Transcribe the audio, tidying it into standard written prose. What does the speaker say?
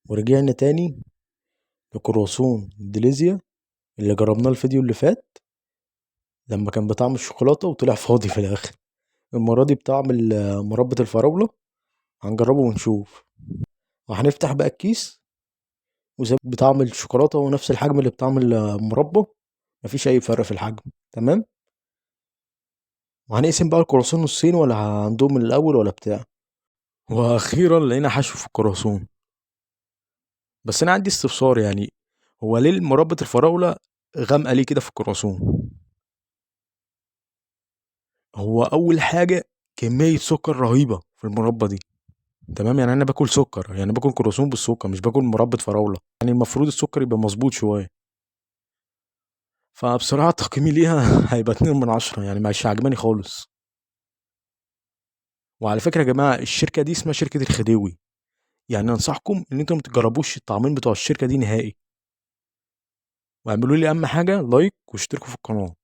ورجعنا تاني لكرواسون ديليزيا اللي جربناه الفيديو اللي فات لما كان بطعم الشوكولاتة وطلع فاضي في الآخر. المرة دي بطعم مربى الفراولة. هنجربه ونشوف، وهنفتح بقى الكيس وزي بطعم الشوكولاتة ونفس الحجم اللي بطعم المربى، مفيش أي فرق في الحجم. تمام. وهنقسم بقى الكرواسون نصين، ولا هندوم من الأول ولا بتاع. وأخيرا لقينا حشو في الكرواسون. بس أنا عندي استفسار، يعني هو ليه مربى الفراولة غامقة ليه كده في الكرواسون؟ هو أول حاجة كمية سكر رهيبة في المربى دي. تمام، يعني أنا باكل سكر، يعني باكل كرواسون بالسكر، مش باكل مربى فراولة. يعني المفروض السكر يبقى مظبوط شوية. فبصراحة تقييمي ليها هيبقى 2/10، يعني مش عجباني خالص. وعلى فكرة يا جماعة، الشركة دي اسمها شركة الخديوي، يعني أنصحكم إن أنتم متجربوش الطعمين بتوع الشركة دي نهائي. واعملوا لي أهم حاجة لايك واشتركوا في القناة.